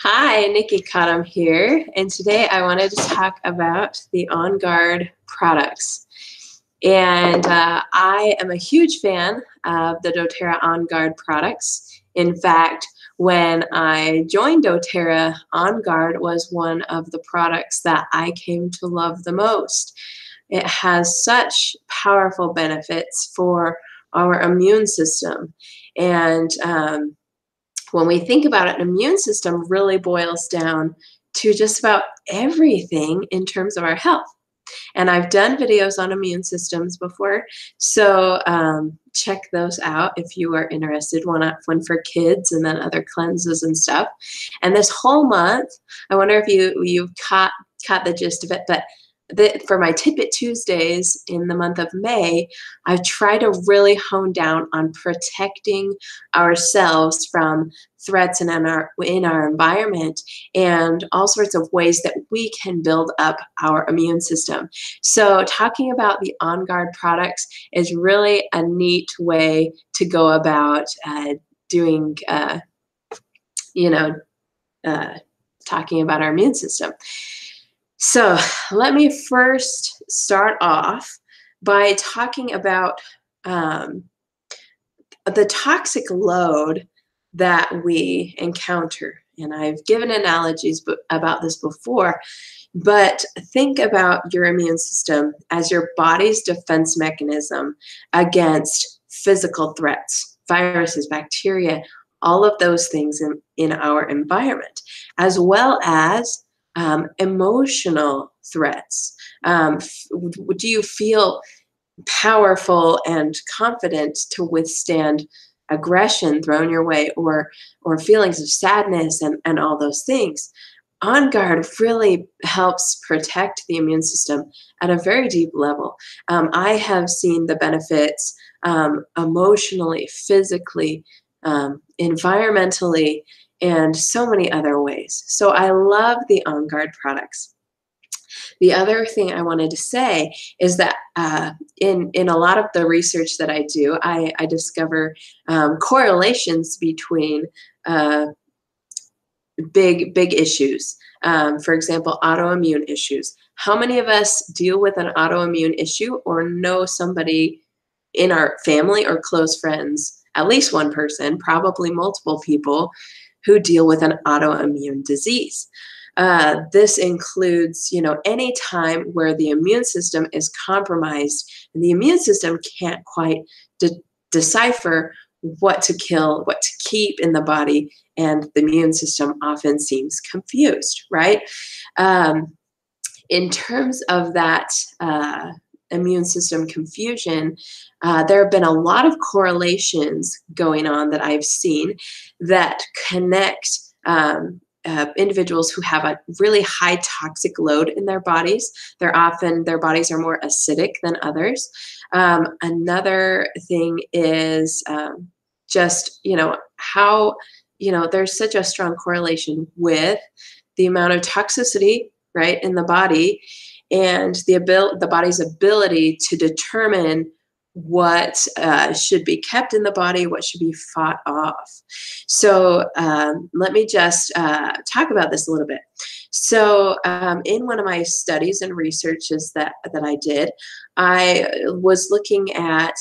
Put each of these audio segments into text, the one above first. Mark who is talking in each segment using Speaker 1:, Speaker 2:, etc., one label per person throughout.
Speaker 1: Hi, Nikki Cottom here, and today I wanted to talk about the On Guard products. And I am a huge fan of the doTERRA On Guard products. In fact, when I joined doTERRA, On Guard was one of the products that I came to love the most. It has such powerful benefits for our immune system. And when we think about it, an immune system really boils down to just about everything in terms of our health. And I've done videos on immune systems before, so check those out if you are interested. One for kids and then other cleanses and stuff. And this whole month, I wonder if you've caught the gist of it, but for my Tidbit Tuesdays in the month of May, I've tried to really hone down on protecting ourselves from threats in our environment and all sorts of ways that we can build up our immune system. So talking about the On Guard products is really a neat way to go about doing, talking about our immune system. So let me first start off by talking about the toxic load that we encounter. And I've given analogies about this before, but think about your immune system as your body's defense mechanism against physical threats, viruses, bacteria, all of those things in our environment, as well as emotional threats. Do you feel powerful and confident to withstand aggression thrown your way or feelings of sadness and all those things? On Guard really helps protect the immune system at a very deep level. I have seen the benefits emotionally, physically, environmentally, and so many other ways. So I love the On Guard products. The other thing I wanted to say is that in a lot of the research that I do, I discover correlations between big issues. For example, autoimmune issues. How many of us deal with an autoimmune issue or know somebody in our family or close friends, at least one person, probably multiple people, who deal with an autoimmune disease? This includes, any time where the immune system is compromised and the immune system can't quite decipher what to kill, what to keep in the body, and the immune system often seems confused, right? In terms of that immune system confusion, there have been a lot of correlations going on that I've seen that connect individuals who have a really high toxic load in their bodies. Their bodies are more acidic than others. Another thing is just, how, there's such a strong correlation with the amount of toxicity, right, in the body and the body's ability to determine what should be kept in the body, what should be fought off. So let me just talk about this a little bit. So in one of my studies and researches that I did, I was looking at,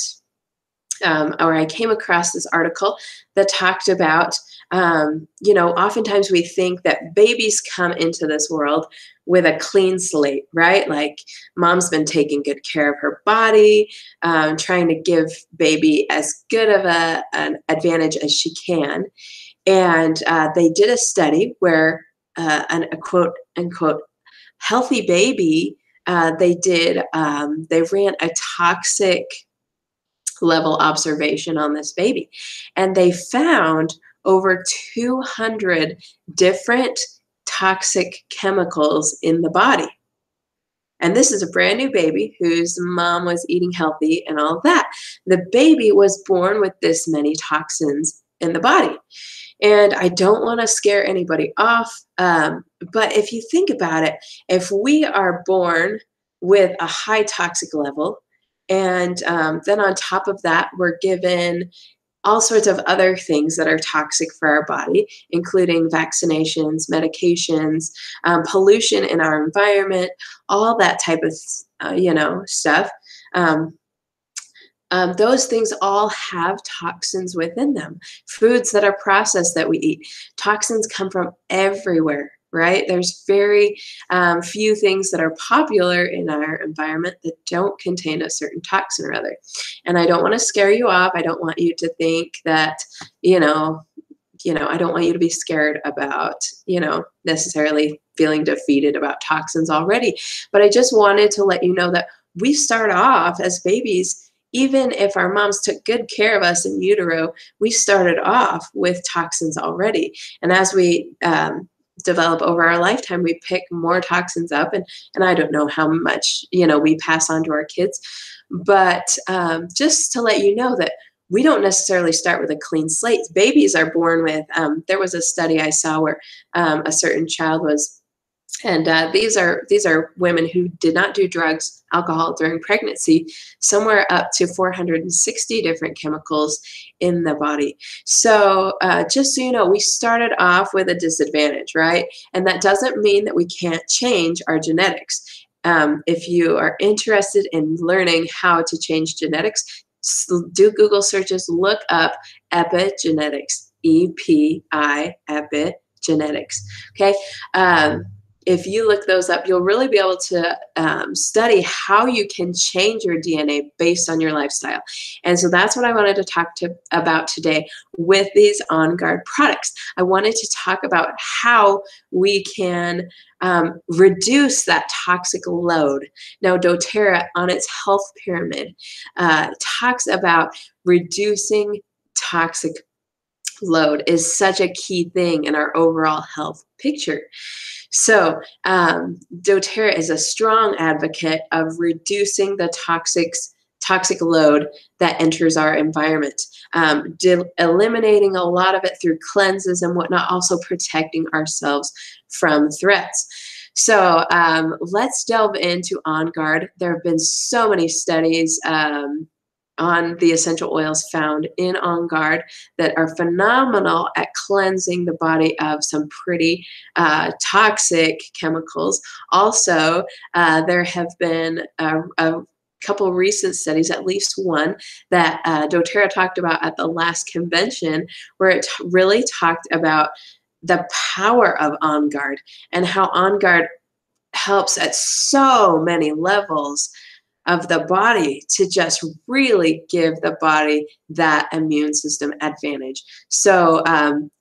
Speaker 1: or I came across this article that talked about, oftentimes we think that babies come into this world with a clean slate, right? Like mom's been taking good care of her body, trying to give baby as good of an advantage as she can. And they did a study where a quote unquote healthy baby, they ran a toxic level observation on this baby. And they found over 200 different toxic chemicals in the body. And this is a brand new baby whose mom was eating healthy and all of that. The baby was born with this many toxins in the body. And I don't want to scare anybody off, but if you think about it, if we are born with a high toxic level, and then on top of that, we're given all sorts of other things that are toxic for our body, including vaccinations, medications, pollution in our environment, all that type of, stuff. Um, those things all have toxins within them. Foods that are processed that we eat, toxins come from everywhere, right? There's very few things that are popular in our environment that don't contain a certain toxin or other. And I don't want to scare you off. I don't want you to think that, I don't want you to be scared about, necessarily feeling defeated about toxins already. But I just wanted to let you know that we start off as babies. Even if our moms took good care of us in utero, we started off with toxins already. And as we develop over our lifetime, we pick more toxins up. And I don't know how much, we pass on to our kids. But just to let you know that we don't necessarily start with a clean slate. Babies are born with, there was a study I saw where a certain child was, and these are women who did not do drugs, alcohol during pregnancy, somewhere up to 460 different chemicals in the body. So just so you know, we started off with a disadvantage, right? And that doesn't mean that we can't change our genetics. If you are interested in learning how to change genetics, do Google searches, look up epigenetics, EPI, epigenetics, okay? If you look those up, you'll really be able to study how you can change your DNA based on your lifestyle. And so that's what I wanted to talk about today with these On Guard products. I wanted to talk about how we can reduce that toxic load. Now, doTERRA on its health pyramid talks about reducing toxic load is such a key thing in our overall health picture. So doTERRA is a strong advocate of reducing the toxic load that enters our environment, eliminating a lot of it through cleanses and whatnot, also protecting ourselves from threats. So let's delve into On Guard. There have been so many studies on the essential oils found in On Guard that are phenomenal at cleansing the body of some pretty toxic chemicals. Also, there have been a couple recent studies, at least one, that doTERRA talked about at the last convention, where it really talked about the power of On Guard and how On Guard helps at so many levels of the body to just really give the body that immune system advantage. So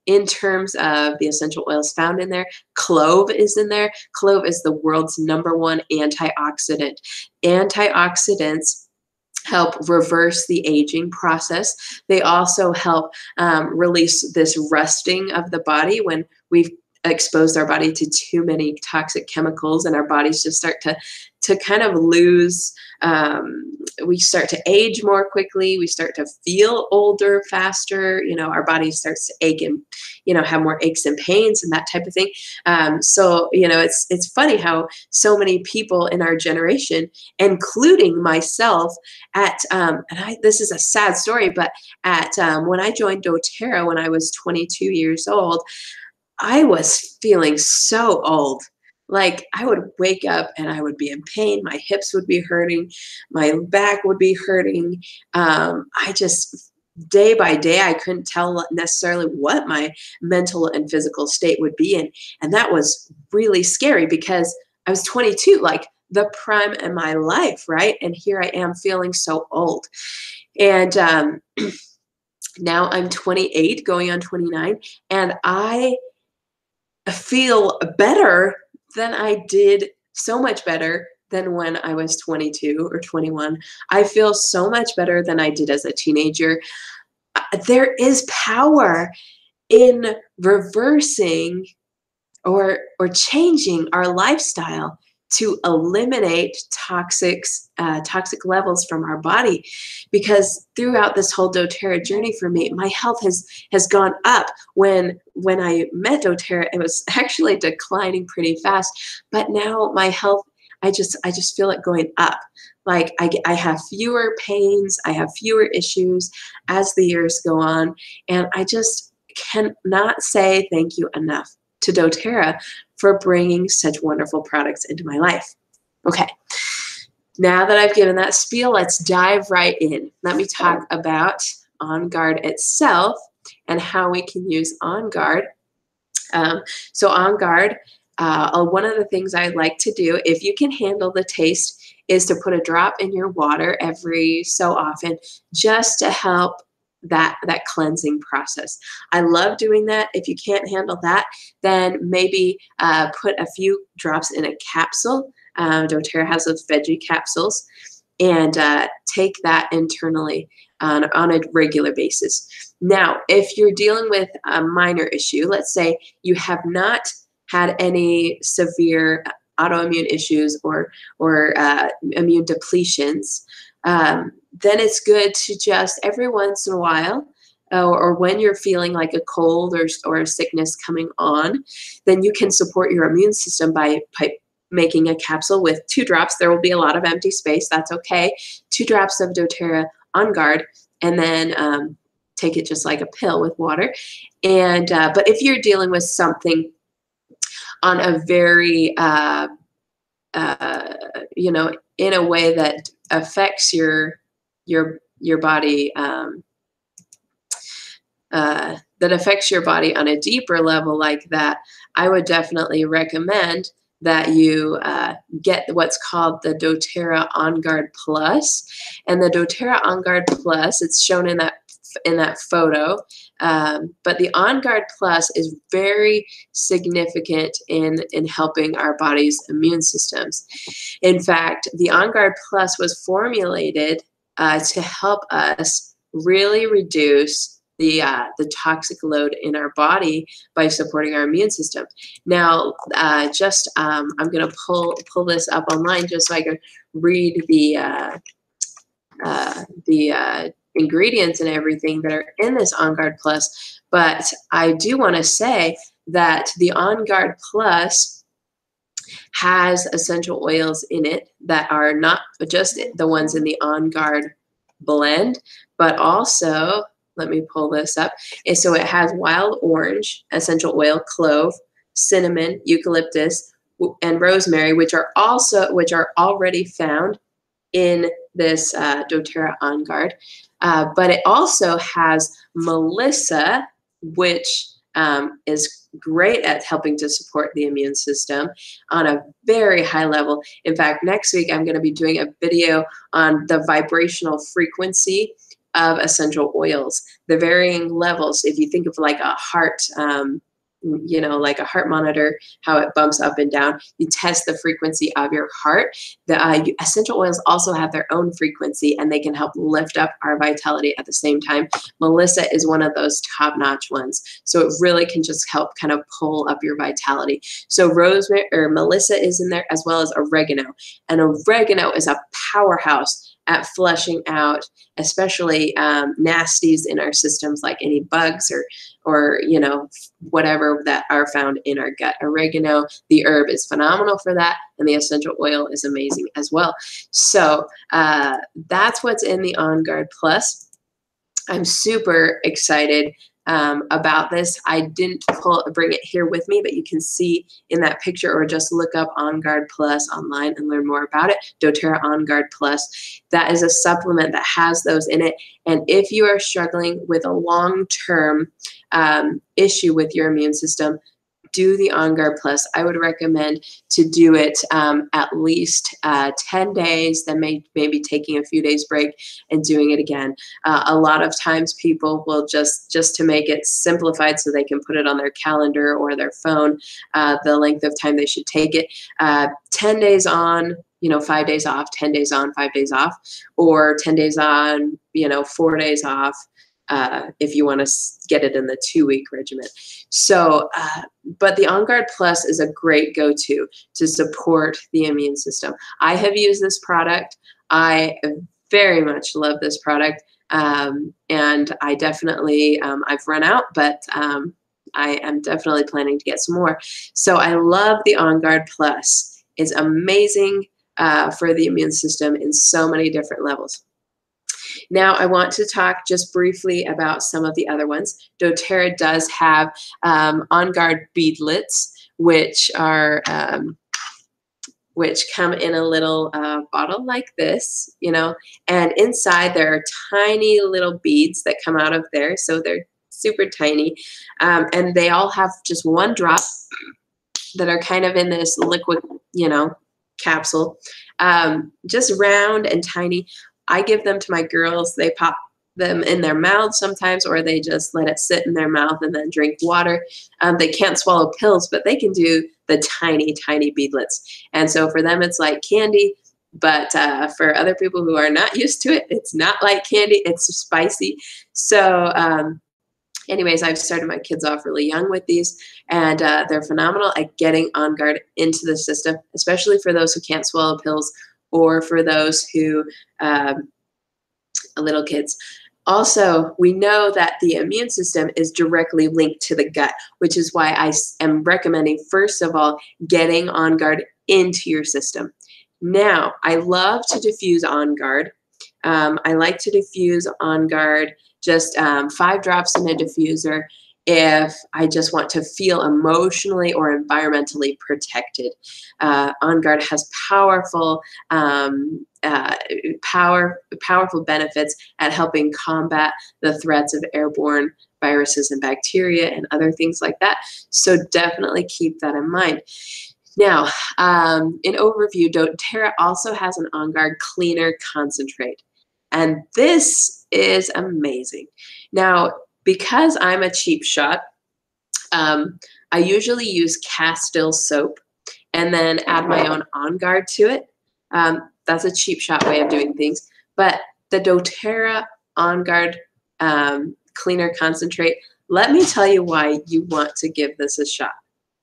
Speaker 1: in terms of the essential oils found in there, clove is in there. Clove is the world's #1 antioxidant. Antioxidants help reverse the aging process. They also help release this rusting of the body when we've exposed our body to too many toxic chemicals, and our bodies just start to kind of lose, we start to age more quickly, we start to feel older faster, our body starts to ache and, have more aches and pains and that type of thing. So, it's funny how so many people in our generation, including myself, this is a sad story, but when I joined doTERRA when I was 22 years old, I was feeling so old. Like, I would wake up and I would be in pain. My hips would be hurting. My back would be hurting. I just, day by day, I couldn't tell necessarily what my mental and physical state would be in. And that was really scary because I was 22, like the prime in my life, right? And here I am feeling so old. And now I'm 28, going on 29, and I feel better than I did, so much better than when I was 22 or 21. I feel so much better than I did as a teenager. There is power in reversing or changing our lifestyle to eliminate toxic levels from our body, because throughout this whole doTERRA journey for me, my health has gone up. When I met doTERRA, it was actually declining pretty fast, but now my health, I just feel it going up. Like I have fewer pains, I have fewer issues as the years go on, and I just cannot say thank you enough to doTERRA for bringing such wonderful products into my life. Okay, now that I've given that spiel, let's dive right in. Let me talk about On Guard itself and how we can use On Guard. So On Guard, one of the things I like to do, if you can handle the taste, is to put a drop in your water every so often, just to help that cleansing process. I love doing that. If you can't handle that, then maybe put a few drops in a capsule. doTERRA has those veggie capsules, and take that internally on a regular basis. Now, if you're dealing with a minor issue, let's say you have not had any severe autoimmune issues or immune depletions, then it's good to just every once in a while, or when you're feeling like a cold or a sickness coming on, then you can support your immune system by making a capsule with 2 drops. There will be a lot of empty space. That's okay. 2 drops of doTERRA On Guard, and then take it just like a pill with water. And but if you're dealing with something on a very you know, in a way that affects your body, that affects your body on a deeper level like that, I would definitely recommend that you get what's called the doTERRA On Guard Plus. And the doTERRA On Guard Plus, it's shown in that photo, but the On Guard Plus is very significant in helping our body's immune systems. In fact, the On Guard Plus was formulated to help us really reduce the toxic load in our body by supporting our immune system. Now, I'm going to pull this up online just so I can read the ingredients and everything that are in this On Guard Plus. But I do want to say that the On Guard Plus has essential oils in it that are not just the ones in the On Guard blend, but also, let me pull this up. And so it has wild orange essential oil, clove, cinnamon, eucalyptus, and rosemary, which are already found in this doTERRA On Guard. But it also has Melissa, which is great at helping to support the immune system on a very high level. In fact, next week I'm going to be doing a video on the vibrational frequency of essential oils, the varying levels. If you think of like a heart, you know, like a heart monitor, how it bumps up and down, you test the frequency of your heart. The essential oils also have their own frequency, and they can help lift up our vitality at the same time. Melissa is one of those top-notch ones. So it really can just help kind of pull up your vitality. So rosemary or Melissa is in there, as well as oregano. And oregano is a powerhouse at flushing out, especially nasties in our systems, like any bugs or you know, whatever that are found in our gut. Oregano, the herb, is phenomenal for that, and the essential oil is amazing as well. So that's what's in the On Guard Plus. I'm super excited about this. I didn't bring it here with me, but you can see in that picture, or just look up On Guard Plus online and learn more about it. doTERRA On Guard Plus. That is a supplement that has those in it. And if you are struggling with a long-term issue with your immune system, do the On Guard Plus. I would recommend to do it at least 10 days, then maybe taking a few days break and doing it again. A lot of times people will just to make it simplified so they can put it on their calendar or their phone, the length of time they should take it. 10 days on, you know, 5 days off, 10 days on, 5 days off, or 10 days on, you know, 4 days off. If you want to get it in the 2-week regimen. So, but the On Guard Plus is a great go-to to support the immune system. I have used this product. I very much love this product. And I definitely, I've run out, but I am definitely planning to get some more. So I love the On Guard Plus. is amazing for the immune system in so many different levels. Now, I want to talk just briefly about some of the other ones. doTERRA does have On Guard beadlets, which are which come in a little bottle like this, you know, and inside there are tiny little beads that come out of there, so they're super tiny, and they all have just one drop that are kind of in this liquid, you know, capsule, just round and tiny. I give them to my girls. They pop them in their mouths sometimes, or they just let it sit in their mouth and then drink water. They can't swallow pills, but they can do the tiny, tiny beadlets. And so for them, it's like candy. But for other people who are not used to it, it's not like candy. It's spicy. So anyways, I've started my kids off really young with these, and they're phenomenal at getting On Guard into the system, especially for those who can't swallow pills or for those who, little kids. Also, we know that the immune system is directly linked to the gut, which is why I am recommending, first of all, getting On Guard into your system. Now, I love to diffuse On Guard. I like to diffuse On Guard just 5 drops in a diffuser if I just want to feel emotionally or environmentally protected. On Guard has powerful benefits at helping combat the threats of airborne viruses and bacteria and other things like that. So definitely keep that in mind. Now, in overview, doTERRA also has an On Guard cleaner concentrate. And this is amazing. Now, because I'm a cheap shot, I usually use Castile soap and then add my own On Guard to it. That's a cheap shot way of doing things. But the doTERRA On Guard cleaner concentrate, let me tell you why you want to give this a shot,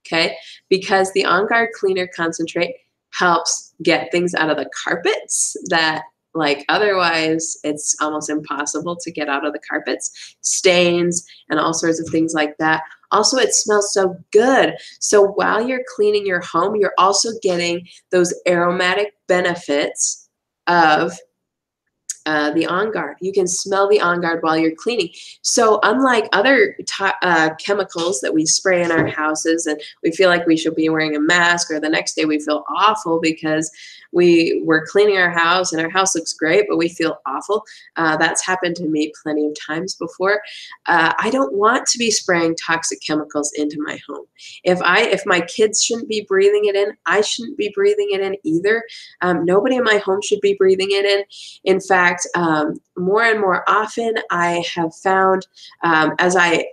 Speaker 1: okay? Because the On Guard cleaner concentrate helps get things out of the carpets that, like, otherwise it's almost impossible to get out of the carpets, stains and all sorts of things like that. Also, it smells so good. So while you're cleaning your home, you're also getting those aromatic benefits of the On Guard. You can smell the On Guard while you're cleaning. So unlike other chemicals that we spray in our houses and we feel like we should be wearing a mask, or the next day we feel awful because we were cleaning our house and our house looks great, but we feel awful. That's happened to me plenty of times before. I don't want to be spraying toxic chemicals into my home. If my kids shouldn't be breathing it in, I shouldn't be breathing it in either. Nobody in my home should be breathing it in. In fact, more and more often I have found, as I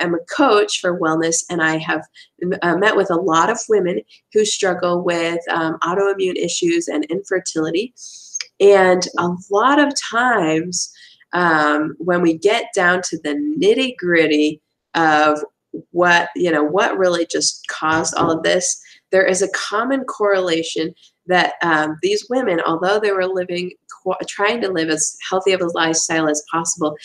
Speaker 1: am a coach for wellness, and I have met with a lot of women who struggle with autoimmune issues and infertility. And a lot of times when we get down to the nitty gritty of what really just caused all of this, there is a common correlation that these women, although they were trying to live as healthy of a lifestyle as possible,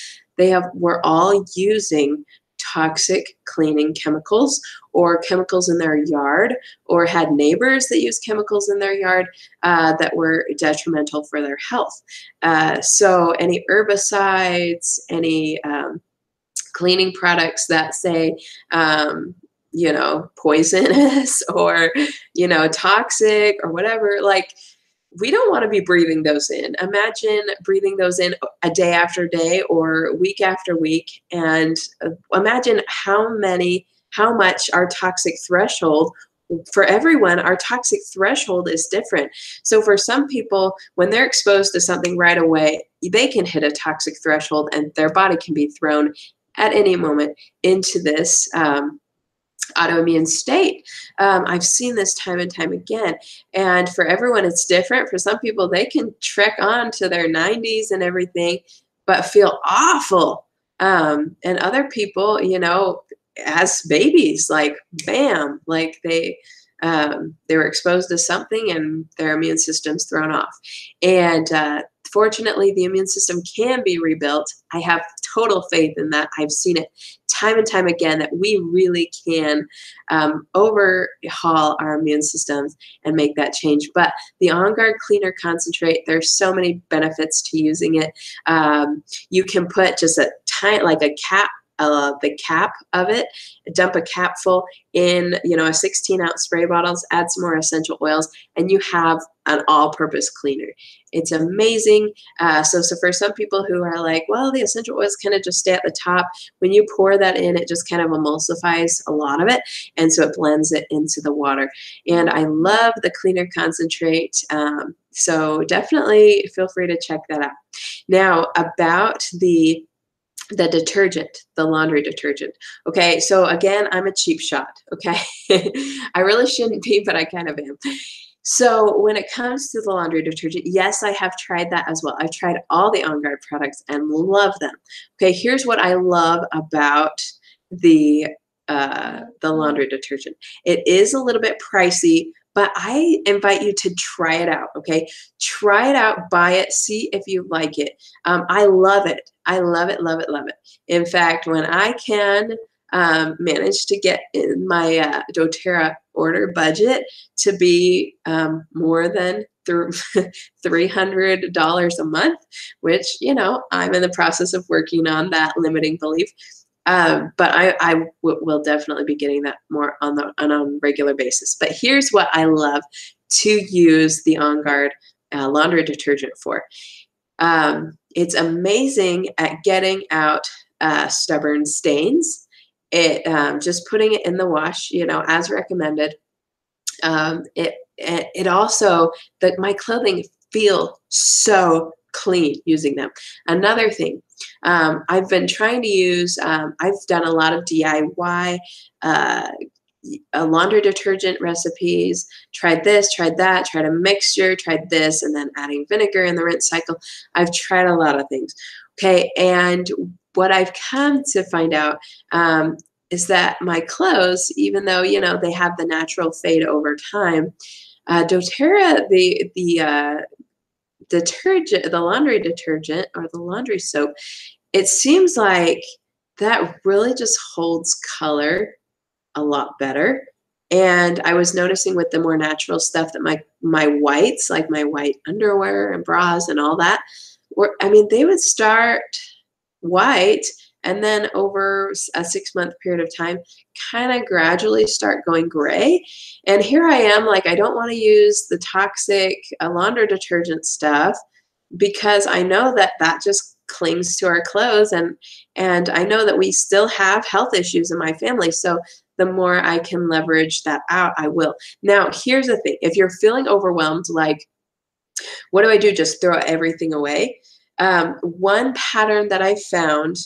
Speaker 1: were all using toxic cleaning chemicals or chemicals in their yard, or had neighbors that used chemicals in their yard that were detrimental for their health. So any herbicides, any cleaning products that say, poisonous or, toxic or whatever, like, we don't want to be breathing those in. Imagine breathing those in a day after day or week after week. And imagine how much our toxic threshold, for everyone, our toxic threshold is different. So for some people, when they're exposed to something right away, they can hit a toxic threshold and their body can be thrown at any moment into this autoimmune state. I've seen this time and time again. And for everyone, it's different. For some people, they can trek on to their 90s and everything, but feel awful. And other people, as babies, like, bam, like they were exposed to something and their immune system's thrown off. And fortunately, the immune system can be rebuilt. I have total faith in that. I've seen it time and time again that we really can overhaul our immune systems and make that change. But the On Guard Cleaner Concentrate, there's so many benefits to using it. You can put just a tiny, like a cap, the cap of it, dump a capful in, you know, a 16-ounce spray bottles, add some more essential oils, and you have an all-purpose cleaner. It's amazing. So for some people who are like, well, the essential oils kind of just stay at the top, when you pour that in, it just kind of emulsifies a lot of it, and so it blends it into the water. And I love the cleaner concentrate. So definitely feel free to check that out. Now, about the detergent, the laundry detergent. Okay, so again, I'm a cheap shot, okay? I really shouldn't be, but I kind of am. So when it comes to the laundry detergent, yes, I have tried that as well. I've tried all the On Guard products and love them. Okay, here's what I love about the laundry detergent. It is a little bit pricey, but I invite you to try it out, okay? Try it out, buy it, see if you like it. I love it. I love it, love it, love it. In fact, when I can manage to get in my doTERRA order budget to be more than $300 a month, which, you know, I'm in the process of working on that limiting belief. But I will definitely be getting that more on a regular basis. But here's what I love to use the On Guard laundry detergent for. It's amazing at getting out stubborn stains. Just putting it in the wash, you know, as recommended. It also, that my clothing feel so clean using them. Another thing, I've been trying to use, I've done a lot of DIY laundry detergent recipes, tried this, tried that, tried a mixture, tried this, and then adding vinegar in the rinse cycle. I've tried a lot of things. Okay, and what I've come to find out is that my clothes, even though, you know, they have the natural fade over time, doTERRA, the detergent, the laundry detergent or the laundry soap, it seems like that really just holds color a lot better. And I was noticing with the more natural stuff that my whites, like my white underwear and bras and all that, were, I mean, they would start white and then over a 6-month period of time, kind of gradually start going gray. And here I am, like, I don't want to use the toxic laundry detergent stuff because I know that that just clings to our clothes, and I know that we still have health issues in my family. So the more I can leverage that out, I will. Now, here's the thing. If you're feeling overwhelmed, like, what do I do? Just throw everything away? One pattern that I found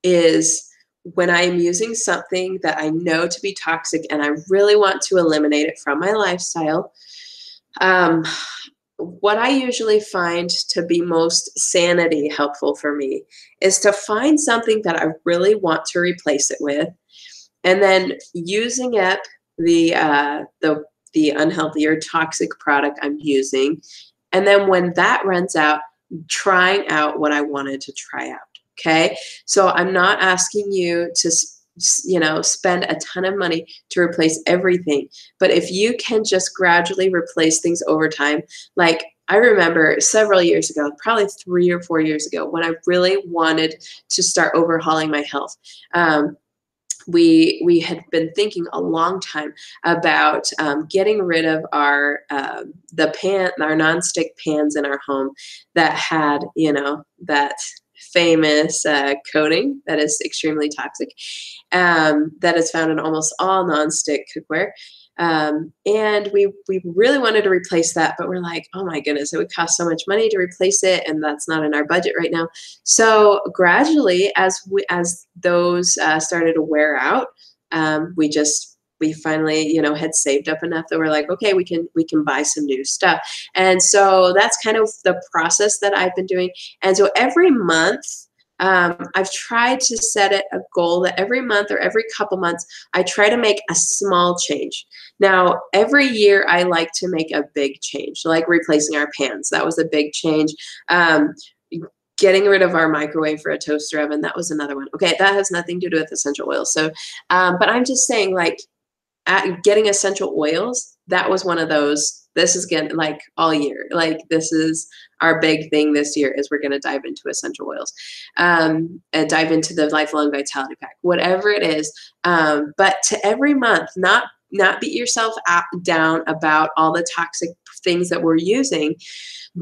Speaker 1: is when I am using something that I know to be toxic and I really want to eliminate it from my lifestyle, what I usually find to be most sanity helpful for me is to find something that I really want to replace it with, and then using up the unhealthy or toxic product I'm using, and then when that runs out, trying out what I wanted to try out. Okay, so I'm not asking you to, you know, spend a ton of money to replace everything, but if you can just gradually replace things over time. Like, I remember several years ago, probably 3 or 4 years ago, when I really wanted to start overhauling my health. We had been thinking a long time about getting rid of our nonstick pans in our home that had, you know, that famous coating that is extremely toxic, that is found in almost all nonstick cookware. And we really wanted to replace that, but we're like, oh my goodness, it would cost so much money to replace it, and that's not in our budget right now. So gradually, as those started to wear out, we finally, you know, had saved up enough that we're like, okay, we can buy some new stuff. And so that's kind of the process that I've been doing. And so every month, I've tried to set it a goal that every month or every couple months, I try to make a small change. Now, every year I like to make a big change, like replacing our pans. That was a big change. getting rid of our microwave for a toaster oven. That was another one. Okay, that has nothing to do with essential oils. So, but I'm just saying, like, getting essential oils, that was one of those. This is getting like all year. Like, this is our big thing this year is we're going to dive into essential oils, and dive into the Lifelong Vitality Pack, whatever it is. But to every month, not beat yourself down about all the toxic things that we're using,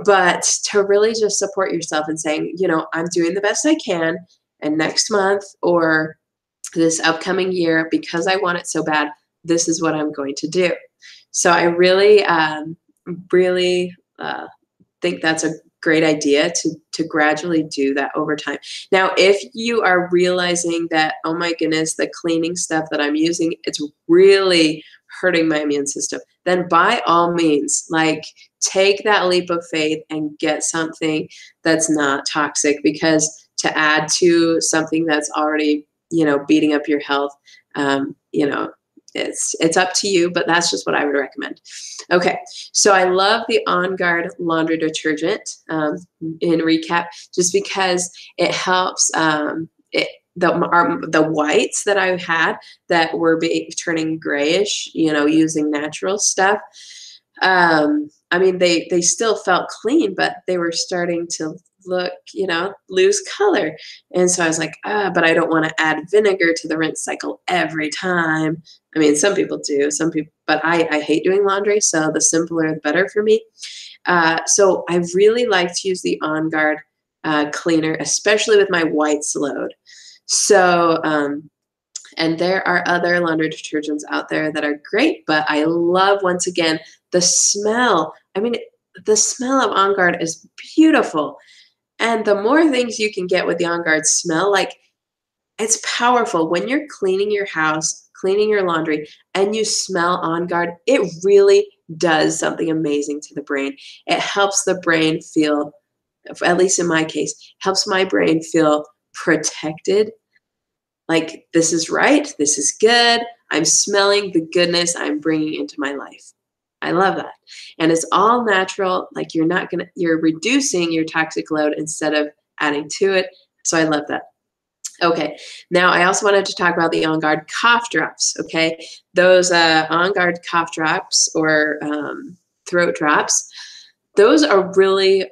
Speaker 1: but to really just support yourself and saying, you know, I'm doing the best I can. And next month or this upcoming year, because I want it so bad, this is what I'm going to do. So I really, really think that's a great idea to gradually do that over time. Now, if you are realizing that, oh my goodness, the cleaning stuff that I'm using, it's really hurting my immune system, then by all means, like, take that leap of faith and get something that's not toxic, because to add to something that's already, you know, beating up your health, you know, it's up to you, but that's just what I would recommend. Okay, so I love the On Guard laundry detergent, in recap, just because it helps the whites that I had that were turning grayish, you know, using natural stuff. I mean, they still felt clean, but they were starting to look, you know, lose color. And so I was like, but I don't want to add vinegar to the rinse cycle every time. I mean, some people do, some people, but I hate doing laundry, so the simpler the better for me. So I really like to use the On Guard cleaner, especially with my whites load. So, and there are other laundry detergents out there that are great, but I love, once again, the smell. I mean, the smell of On Guard is beautiful. And the more things you can get with the On Guard smell, like, it's powerful. When you're cleaning your house, cleaning your laundry, and you smell On Guard, it really does something amazing to the brain. It helps the brain feel, at least in my case, helps my brain feel protected. Like, this is right, this is good. I'm smelling the goodness I'm bringing into my life. I love that. And it's all natural. Like, you're reducing your toxic load instead of adding to it. So I love that. Okay, now I also wanted to talk about the On Guard cough drops, okay? Those On Guard cough drops, or throat drops, those are really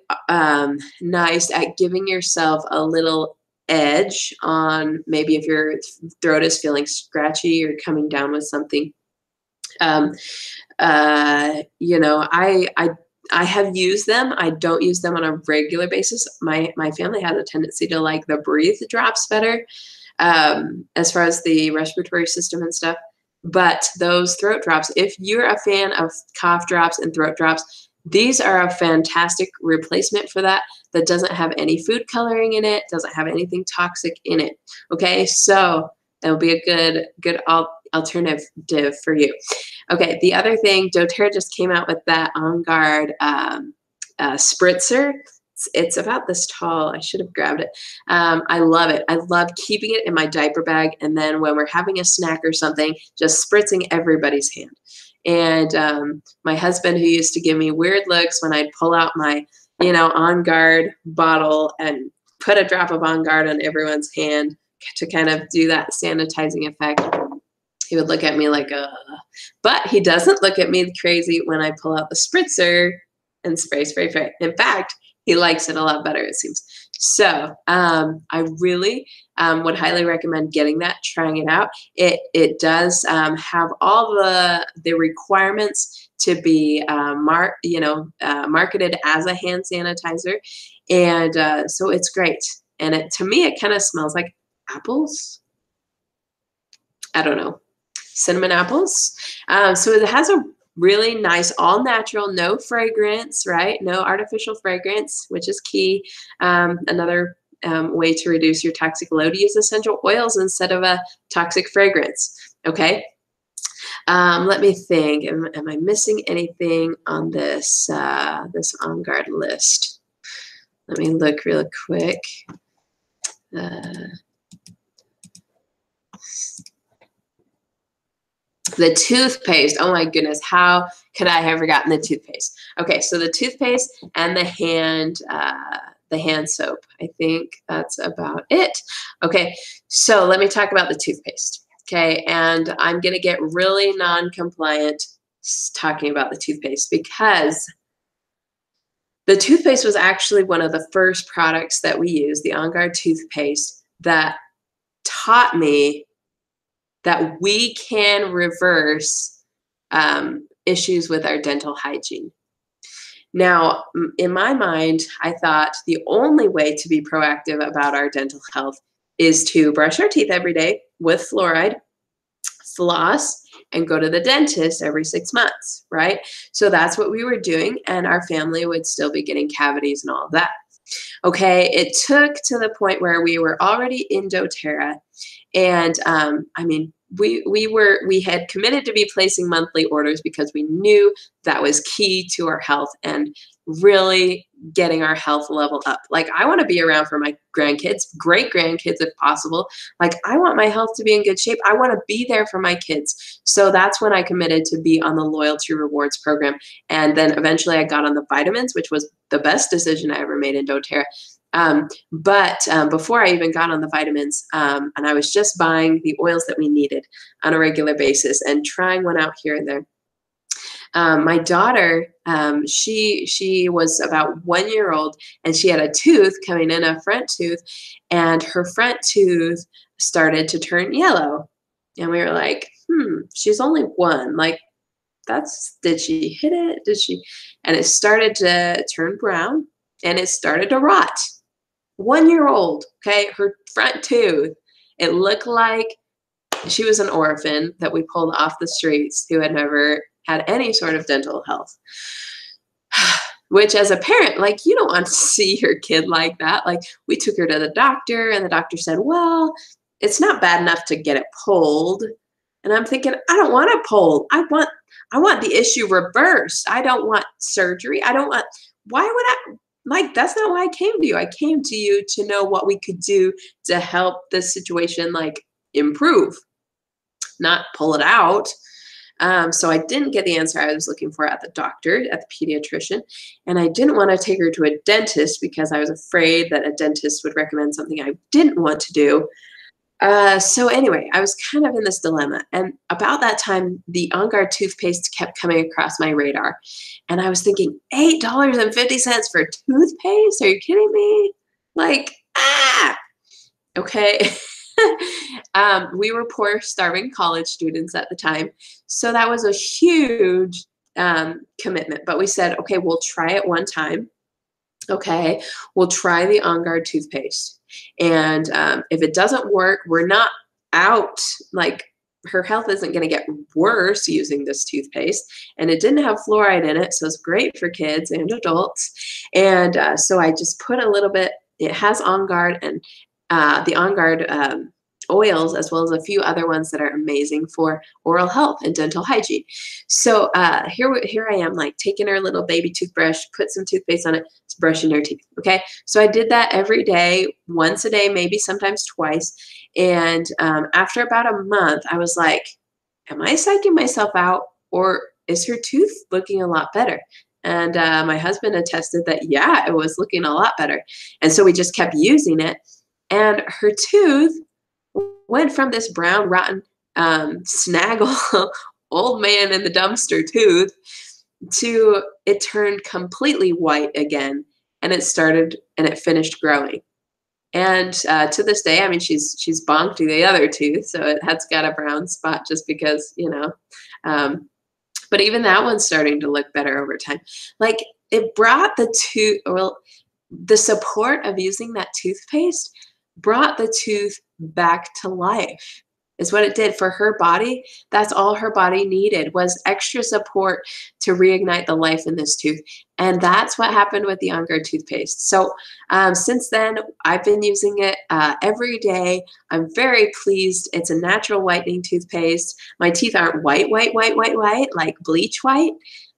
Speaker 1: nice at giving yourself a little edge on maybe if your throat is feeling scratchy or coming down with something. You know, I have used them. I don't use them on a regular basis. My family has a tendency to like the breathe drops better, as far as the respiratory system and stuff. But those throat drops, if you're a fan of cough drops and throat drops, these are a fantastic replacement for that. That doesn't have any food coloring in it, doesn't have anything toxic in it. Okay, so that'll be a good alternative for you. Okay, the other thing, doTERRA just came out with that On Guard spritzer. It's about this tall. I should have grabbed it. I love it. I love keeping it in my diaper bag, and then when we're having a snack or something, just spritzing everybody's hand. And my husband, who used to give me weird looks when I'd pull out my, you know, On Guard bottle and put a drop of On Guard on everyone's hand to kind of do that sanitizing effect, he would look at me like, but he doesn't look at me crazy when I pull out the spritzer and spray. In fact, he likes it a lot better, it seems. So I really would highly recommend getting that, trying it out. It does have all the requirements to be marketed as a hand sanitizer, and so it's great. And to me, it kind of smells like apples. I don't know, cinnamon apples. So it has a really nice, all natural, no fragrance, right? No artificial fragrance, which is key. Another way to reduce your toxic load, use essential oils instead of a toxic fragrance. Okay. Let me think. Am I missing anything on this this On Guard list? Let me look real quick. The toothpaste. Oh my goodness. How could I have forgotten the toothpaste? Okay, so the toothpaste and the hand the hand soap. I think that's about it. Okay, so let me talk about the toothpaste. Okay, and I'm gonna get really non-compliant talking about the toothpaste because the toothpaste was actually one of the first products that we used, the On Guard toothpaste, that taught me that we can reverse issues with our dental hygiene. Now, in my mind, I thought the only way to be proactive about our dental health is to brush our teeth every day with fluoride, floss, and go to the dentist every 6 months, right? So that's what we were doing, and our family would still be getting cavities and all of that. Okay, it took to the point where we were already in doTERRA, and I mean, we had committed to be placing monthly orders because we knew that was key to our health and really getting our health level up. Like, I want to be around for my grandkids, great grandkids if possible. Like, I want my health to be in good shape. I want to be there for my kids. So that's when I committed to be on the loyalty rewards program. And then eventually I got on the vitamins, which was the best decision I ever made in doTERRA. But before I even got on the vitamins, and I was just buying the oils that we needed on a regular basis and trying one out here and there. My daughter, she was about 1 year old, and she had a tooth coming in, a front tooth, and her front tooth started to turn yellow. And we were like, she's only one. Like, did she hit it? Did she? And it started to turn brown, and it started to rot. 1 year old, okay, her front tooth. It looked like she was an orphan that we pulled off the streets who had never had any sort of dental health. Which, as a parent, like, you don't want to see your kid like that. Like, we took her to the doctor, and the doctor said, well, it's not bad enough to get it pulled. And I'm thinking, I don't want it pulled. I want the issue reversed. I don't want surgery. Why would I? Like, that's not why I came to you. I came to you to know what we could do to help this situation, like, improve, not pull it out. So I didn't get the answer I was looking for at the doctor, at the pediatrician, and I didn't want to take her to a dentist because I was afraid that a dentist would recommend something I didn't want to do. So anyway, I was kind of in this dilemma, and about that time, the On Guard toothpaste kept coming across my radar, and I was thinking, $8.50 for toothpaste? Are you kidding me? Like, okay. We were poor, starving college students at the time, so that was a huge commitment. But we said, okay, we'll try it one time. Okay, we'll try the On Guard toothpaste. And if it doesn't work, we're not out. Like, her health isn't going to get worse using this toothpaste. And it didn't have fluoride in it, so it's great for kids and adults. And so I just put a little bit, it has On Guard and the On Guard oils, as well as a few other ones that are amazing for oral health and dental hygiene. So here I am, like, taking her little baby toothbrush, put some toothpaste on it, it's brushing her teeth. Okay, so I did that every day, once a day, maybe sometimes twice. And after about a month, I was like, am I psyching myself out, or is her tooth looking a lot better? And my husband attested that, yeah, it was looking a lot better. And so we just kept using it. And her tooth went from this brown, rotten, snaggle, old man in the dumpster tooth to it turned completely white again, and it finished growing. And to this day, I mean, she's bonked the other tooth, so it has got a brown spot just because, but even that one's starting to look better over time. Like, it brought the support of using that toothpaste brought the tooth back to life, is what it did for her body. That's all her body needed, was extra support to reignite the life in this tooth. And that's what happened with the On Guard toothpaste. So since then, I've been using it every day. I'm very pleased. It's a natural whitening toothpaste. My teeth aren't white, like bleach white,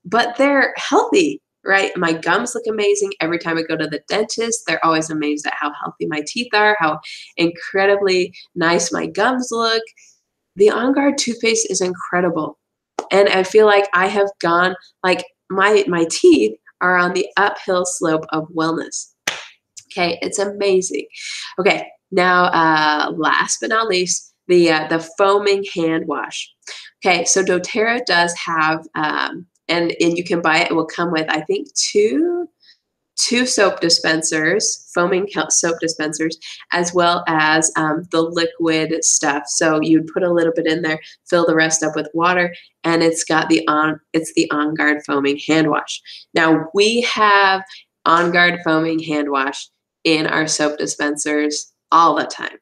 Speaker 1: but they're healthy. Right? My gums look amazing. Every time I go to the dentist, they're always amazed at how healthy my teeth are, how incredibly nice my gums look. The On Guard toothpaste is incredible. And I feel like I have gone, like, my teeth are on the uphill slope of wellness. Okay, it's amazing. Okay, now last but not least, the foaming hand wash. Okay, so doTERRA does have, and you can buy it. It will come with, I think, two soap dispensers, soap dispensers, as well as the liquid stuff. So you'd put a little bit in there, fill the rest up with water, and it's the On Guard foaming hand wash. Now we have On Guard foaming hand wash in our soap dispensers all the time.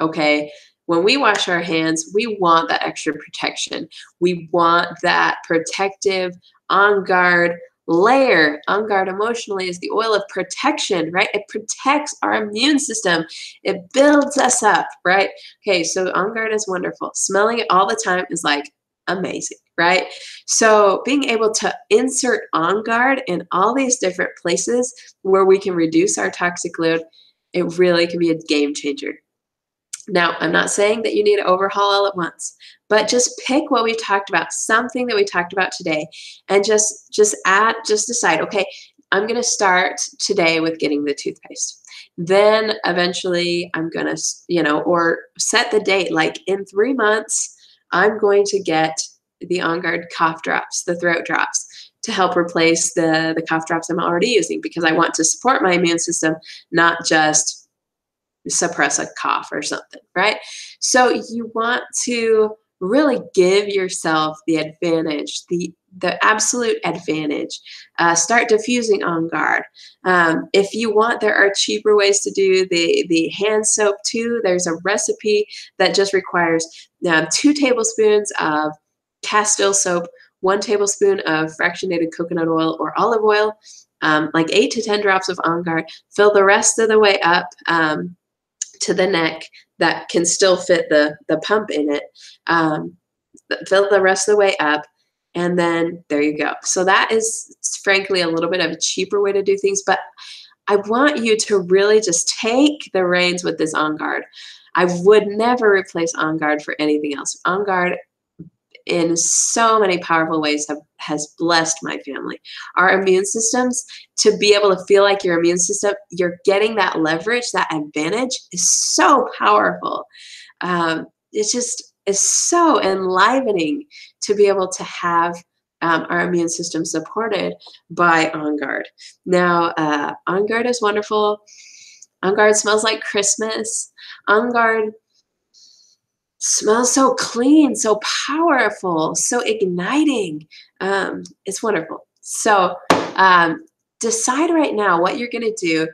Speaker 1: Okay. When we wash our hands, we want that extra protection. We want that protective On Guard layer. On Guard emotionally is the oil of protection, right? It protects our immune system. It builds us up, right? Okay, so On Guard is wonderful. Smelling it all the time is like amazing, right? So being able to insert On Guard in all these different places where we can reduce our toxic load, it really can be a game changer. Now, I'm not saying that you need to overhaul all at once, but just pick what we talked about, something that we talked about today, and just decide, okay, I'm going to start today with getting the toothpaste. Then eventually I'm going to, or set the date, like in 3 months, I'm going to get the On Guard cough drops, the throat drops, to help replace the cough drops I'm already using, because I want to support my immune system, not just suppress a cough or something, right? So you want to really give yourself the advantage, the absolute advantage. Start diffusing On Guard. If you want, there are cheaper ways to do the hand soap too. There's a recipe that just requires 2 tablespoons of Castile soap, 1 tablespoon of fractionated coconut oil or olive oil, like 8 to 10 drops of On Guard. Fill the rest of the way up to the neck. That can still fit the pump in it. Fill the rest of the way up, and then there you go. So that is frankly a little bit of a cheaper way to do things, but I want you to really just take the reins with this On Guard. I would never replace On Guard for anything else. On Guard in so many powerful ways has blessed my family. Our immune systems, to be able to feel like your immune system, you're getting that leverage, that advantage is so powerful. It just is so enlivening to be able to have our immune system supported by On Guard. Now, On Guard is wonderful. On Guard smells like Christmas. On Guard smells so clean, so powerful, so igniting. It's wonderful. So decide right now what you're going to do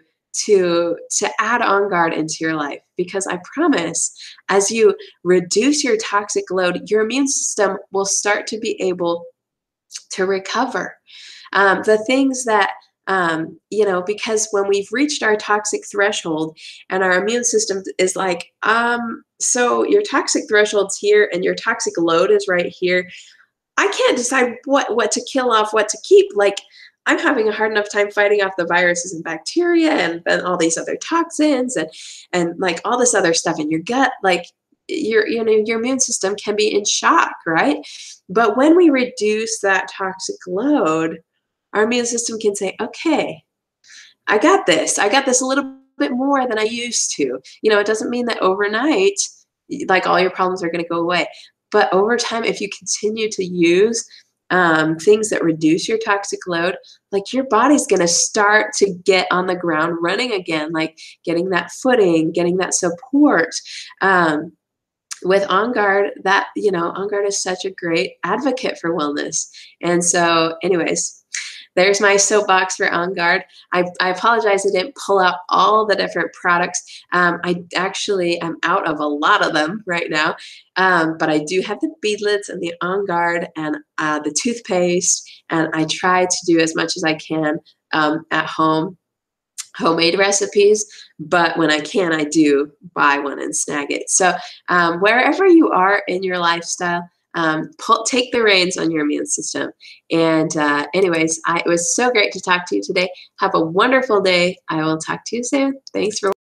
Speaker 1: to add On Guard into your life, because I promise as you reduce your toxic load, your immune system will start to be able to recover. The things that because when we've reached our toxic threshold and our immune system is like, so your toxic threshold's here and your toxic load is right here. I can't decide what to kill off, what to keep. Like, I'm having a hard enough time fighting off the viruses and bacteria and then all these other toxins and like all this other stuff in your gut. Like your immune system can be in shock, right? But when we reduce that toxic load, our immune system can say, okay, I got this. I got this a little bit more than I used to. It doesn't mean that overnight, like all your problems are going to go away. But over time, if you continue to use things that reduce your toxic load, like your body's going to start to get on the ground running again, like getting that footing, getting that support. With On Guard, On Guard is such a great advocate for wellness. And so anyways, there's my soapbox for On Guard. I apologize I didn't pull out all the different products. I actually am out of a lot of them right now, but I do have the beadlets and the On Guard and the toothpaste, and I try to do as much as I can at home, homemade recipes, but when I can, I do buy one and snag it. So wherever you are in your lifestyle, take the reins on your immune system. And anyways, it was so great to talk to you today. Have a wonderful day. I will talk to you soon. Thanks for